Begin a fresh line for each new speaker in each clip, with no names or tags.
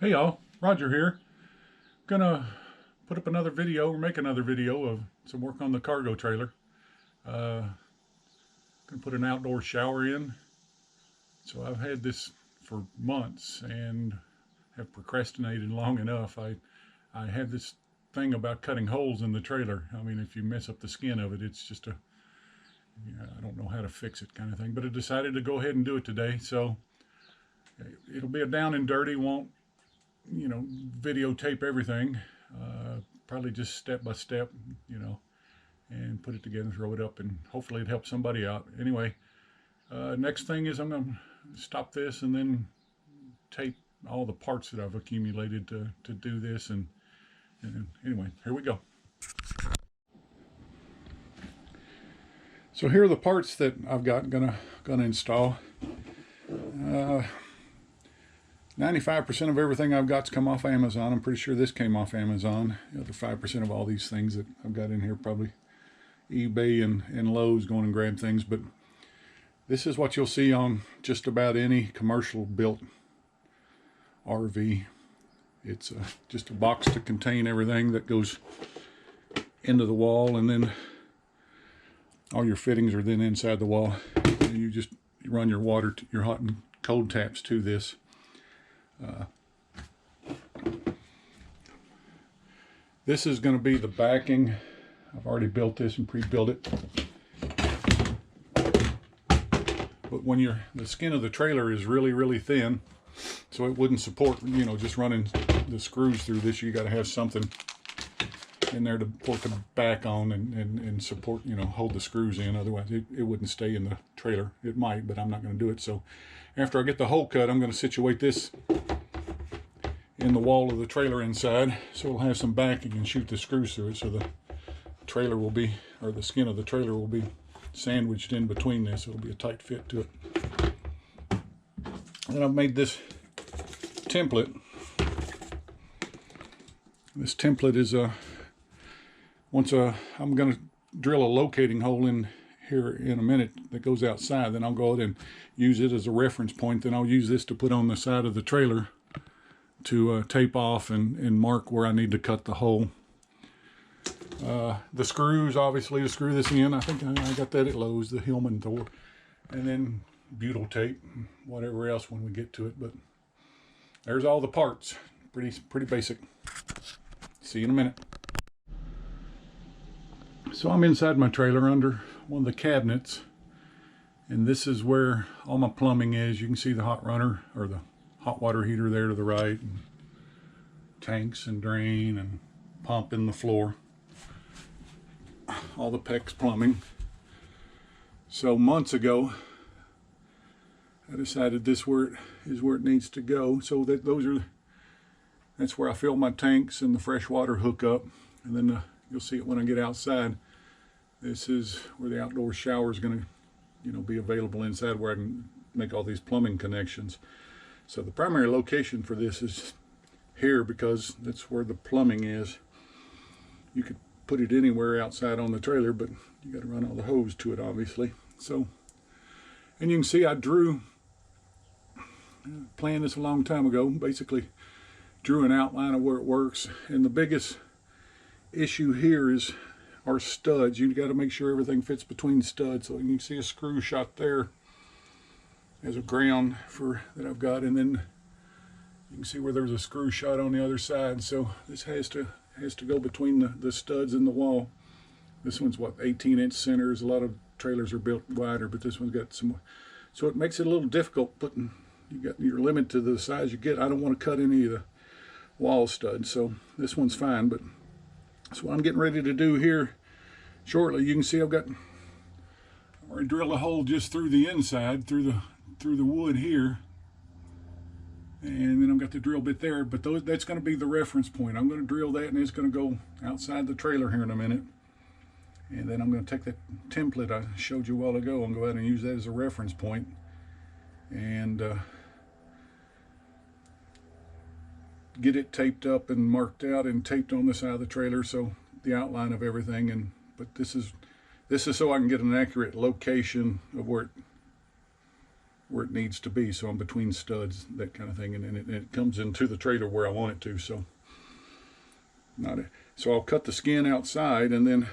Hey y'all, Roger here. Gonna put up another video or make another video of some work on the cargo trailer. Uh, gonna put an outdoor shower in. So I've had this for months and have procrastinated long enough. I have this thing about cutting holes in the trailer. I mean, if you mess up the skin of it, it's just I don't know how to fix it kind of thing. But I decided to go ahead and do it today. So it'll be a down and dirty, won't videotape everything. Probably just step by step, and put it together, throw it up, and hopefully it helps somebody out. Anyway, next thing is I'm going to stop this and then tape all the parts that I've accumulated to do this. And anyway, here we go. So here are the parts that I've got gonna install. 95% of everything I've got's come off Amazon. I'm pretty sure this came off Amazon. The other 5% of all these things that I've got in here probably eBay and Lowe's, going and grab things. But this is what you'll see on just about any commercial built RV. It's just a box to contain everything that goes into the wall, and then all your fittings are then inside the wall. And you run your water, your hot and cold taps to this. This is going to be the backing. I've already built this and pre-built it. But when the skin of the trailer is really, really thin, so it wouldn't support, just running the screws through this. You got to have something in there to put the back on and support, hold the screws in. Otherwise, it wouldn't stay in the trailer. It might, but I'm not going to do it. So after I get the hole cut, I'm going to situate this in the wall of the trailer inside, so it'll have some backing and shoot the screws through it, so the trailer will be, or the skin of the trailer will be sandwiched in between this. It'll be a tight fit to it. And I've made this template. This template is I'm going to drill a locating hole in here in a minute that goes outside. Then I'll go ahead and use it as a reference point. Then I'll use this to put on the side of the trailer to tape off and mark where I need to cut the hole. The screws, obviously, to screw this in, I think I got that at Lowe's, the Hillman Thor. And then butyl tape, whatever else when we get to it. But there's all the parts. Pretty basic. See you in a minute. So I'm inside my trailer under one of the cabinets, and this is where all my plumbing is. You can see the hot runner, or the hot water heater there to the right, and tanks and drain and pump in the floor. All the PEX plumbing. So months ago, I decided this is where it needs to go. So that's where I fill my tanks and the fresh water hookup, and then you'll see it when I get outside. This is where the outdoor shower is going to, be available inside, where I can make all these plumbing connections. So the primary location for this is here, because that's where the plumbing is. You could put it anywhere outside on the trailer, but you got to run all the hose to it, obviously. So, and you can see I planned this a long time ago. Basically drew an outline of where it works, and the biggest issue here is our studs. You got to make sure everything fits between studs. So you can see a screw shot there as a ground that I've got, and then you can see where there's a screw shot on the other side. So this has to go between the studs and the wall. This one's 18-inch centers. A lot of trailers are built wider, but this one's got some, so it makes it a little difficult putting. You're limited to the size you get. I don't want to cut any of the wall studs, so this one's fine. But that's what I'm getting ready to do here shortly. You can see I've already drilled a hole just through the inside, through the wood here, and then I've got the drill bit there. But that's going to be the reference point. I'm going to drill that, and it's going to go outside the trailer here in a minute. And then I'm going to take that template I showed you a while ago and go ahead and use that as a reference point, and get it taped up and marked out and taped on the side of the trailer, so the outline of everything. But this is so I can get an accurate location of where where it needs to be. So I'm between studs, that kind of thing, and then it comes into the trailer where I want it to. So so I'll cut the skin outside, and then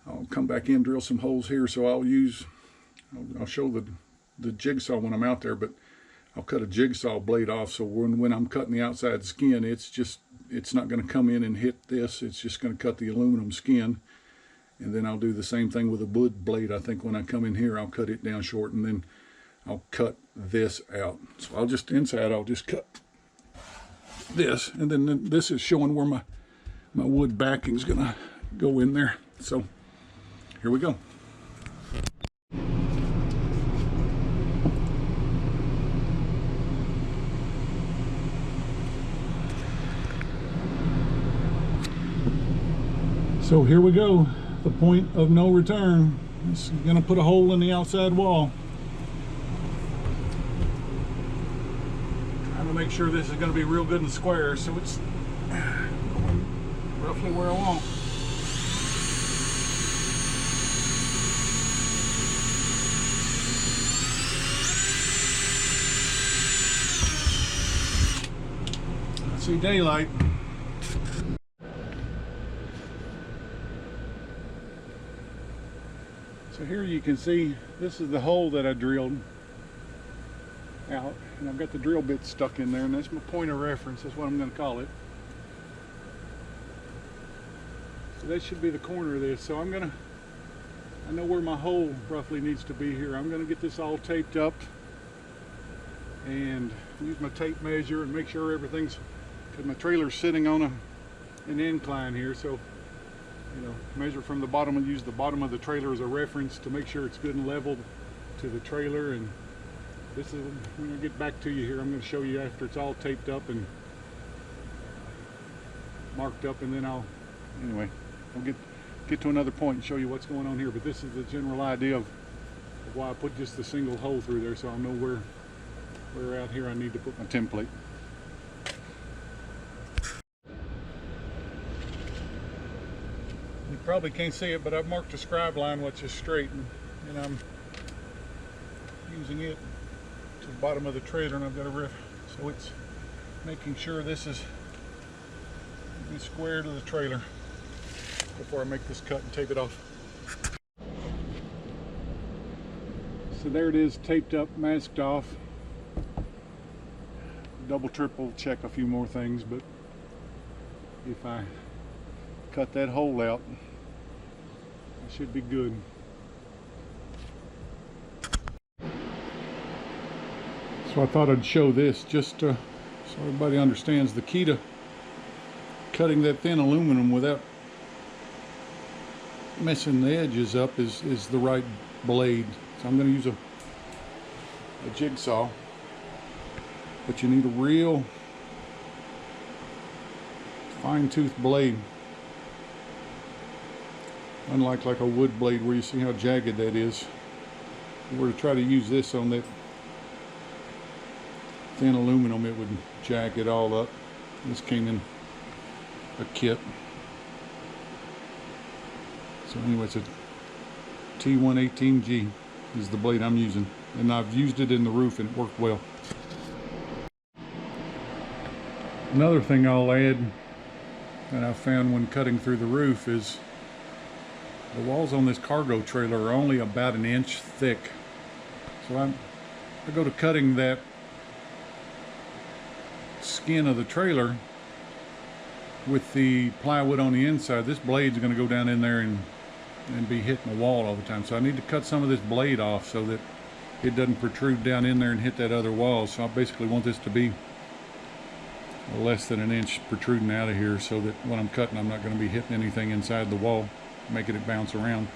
I'll come back in, drill some holes here. So I'll show the jigsaw when I'm out there, but I'll cut a jigsaw blade off, so when I'm cutting the outside skin, it's not going to come in and hit this. It's just going to cut the aluminum skin. And then I'll do the same thing with a wood blade. I think when I come in here, I'll cut it down short, and then I'll cut this out. So I'll just cut this, and then this is showing where my wood backing is gonna go in there. So here we go. So here we go, the point of no return. This is gonna put a hole in the outside wall. Trying to make sure this is gonna be real good and square, so it's going roughly where I want. I see daylight. So here you can see, this is the hole that I drilled out, and I've got the drill bit stuck in there, and that's my point of reference. That's what I'm going to call it. So that should be the corner of this. So I know where my hole roughly needs to be here. I'm going to get this all taped up and use my tape measure and make sure everything's, because my trailer's sitting on an incline here, so measure from the bottom and use the bottom of the trailer as a reference to make sure it's good and leveled to the trailer. And this is, when I get back to you here, I'm going to show you after it's all taped up and marked up, and then I'll get to another point and show you what's going on here. But this is the general idea of why I put just the single hole through there, so I'll know where out here I need to put my template. You probably can't see it, but I've marked a scribe line which is straight, and I'm using it to the bottom of the trailer, and I've got a riff, so it's making sure this is square to the trailer before I make this cut and tape it off. So there it is, taped up, masked off. Double, triple check a few more things, but if I cut that hole out, it should be good. So I thought I'd show this just so everybody understands the key to cutting that thin aluminum without messing the edges up is the right blade. So I'm going to use a jigsaw, but you need a real fine-tooth blade, unlike like a wood blade where you see how jagged that is. If we were to try to use this on that thin aluminum, it would jag it all up. This came in a kit. So anyway, it's a T118G is the blade I'm using, and I've used it in the roof and it worked well. Another thing I'll add that I found when cutting through the roof is the walls on this cargo trailer are only about 1 inch thick. So I go to cutting that skin of the trailer with the plywood on the inside. This blade's going to go down in there and be hitting the wall all the time. So I need to cut some of this blade off so that it doesn't protrude down in there and hit that other wall. So I basically want this to be less than 1 inch protruding out of here, so that when I'm cutting, I'm not going to be hitting anything inside the wall, making it bounce around.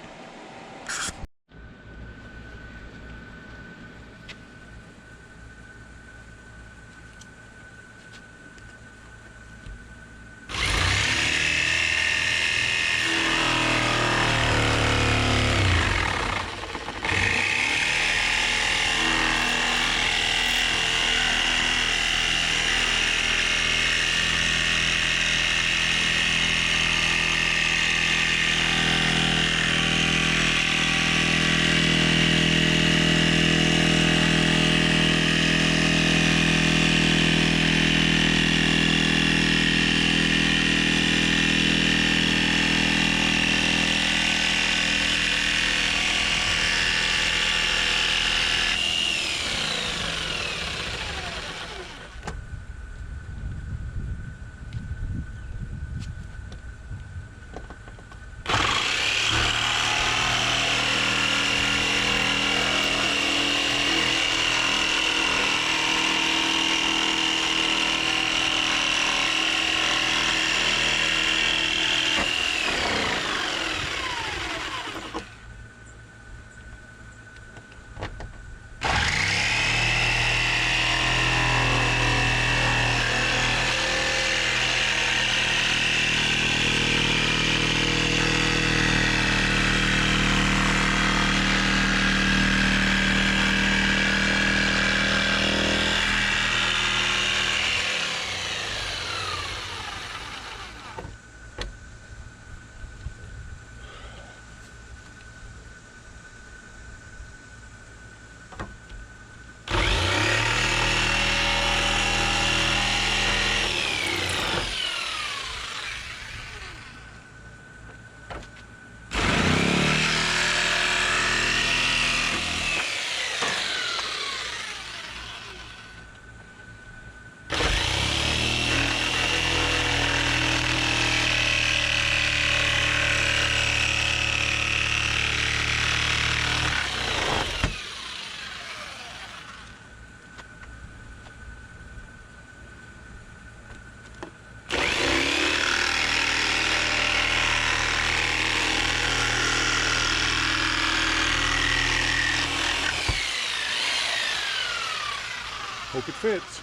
fits.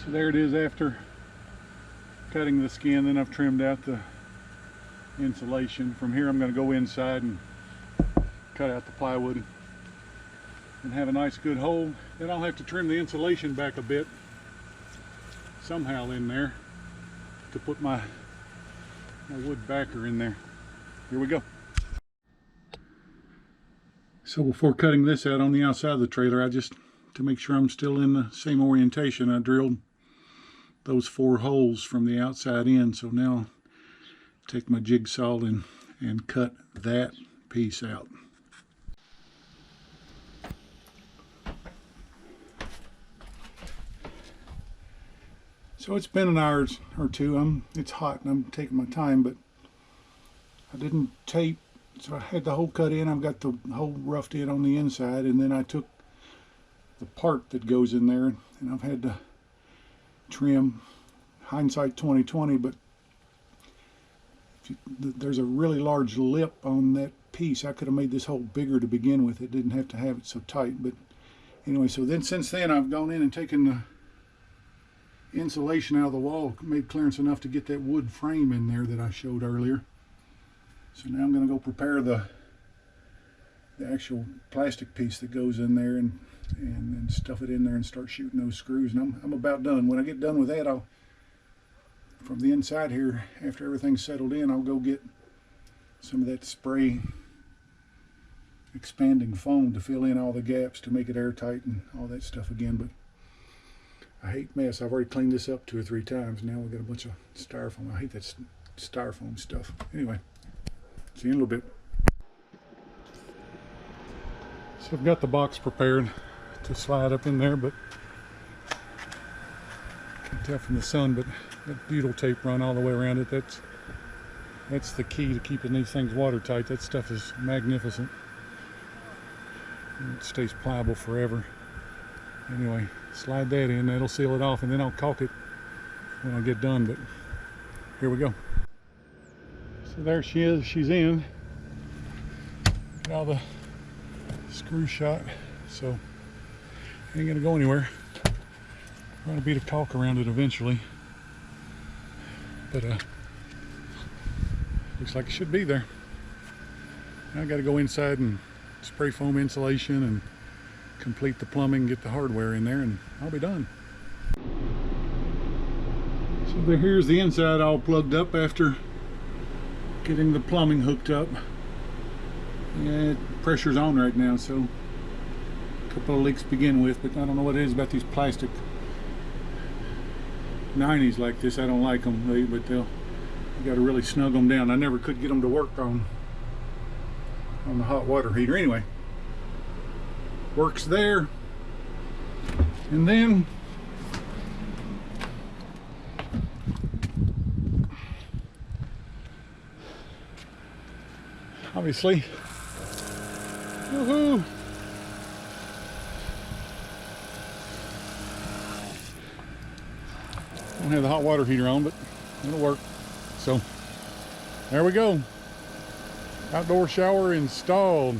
So there it is after cutting the skin. Then I've trimmed out the insulation. From here I'm going to go inside and cut out the plywood and have a nice good hole. Then I'll have to trim the insulation back a bit somehow in there to put my wood backer in there. Here we go. So before cutting this out on the outside of the trailer, to make sure I'm still in the same orientation, I drilled those 4 holes from the outside in. So now take my jigsaw and cut that piece out. So it's been an hour or two. It's hot and I'm taking my time, but I didn't tape. So I had the hole cut in. I've got the hole roughed in on the inside, and then I took the part that goes in there and I've had to trim. Hindsight 20/20, but there's a really large lip on that piece. I could have made this hole bigger to begin with. It didn't have to have it so tight. But anyway, so then since then I've gone in and taken the insulation out of the wall, made clearance enough to get that wood frame in there that I showed earlier. So now I'm going to go prepare the actual plastic piece that goes in there and then stuff it in there and start shooting those screws. And I'm about done. When I get done with that, from the inside here, after everything's settled in, I'll go get some of that spray expanding foam to fill in all the gaps to make it airtight and all that stuff again. But I hate mess. I've already cleaned this up 2 or 3 times. Now we've got a bunch of styrofoam. I hate that styrofoam stuff. Anyway, see you in a little bit. So I've got the box prepared to slide up in there, but you can tell from the sun, but that butyl tape run all the way around it. That's the key to keeping these things watertight. That stuff is magnificent. It stays pliable forever. Anyway, slide that in, that'll seal it off, and then I'll caulk it when I get done. But here we go. So there she is, she's in. Now the screw shot, so ain't gonna go anywhere. I'm gonna beat a caulk around it eventually, but looks like it should be there. Now I got to go inside and spray foam insulation and complete the plumbing, get the hardware in there, and I'll be done. So here's the inside all plugged up after getting the plumbing hooked up. Yeah, pressure's on right now, so a couple of leaks to begin with, but I don't know what it is about these plastic 90s like this. I don't like them, but you got to really snug them down. I never could get them to work on the hot water heater. Anyway, works there. And then obviously, woohoo! Don't have the hot water heater on, but it'll work. So there we go. Outdoor shower installed.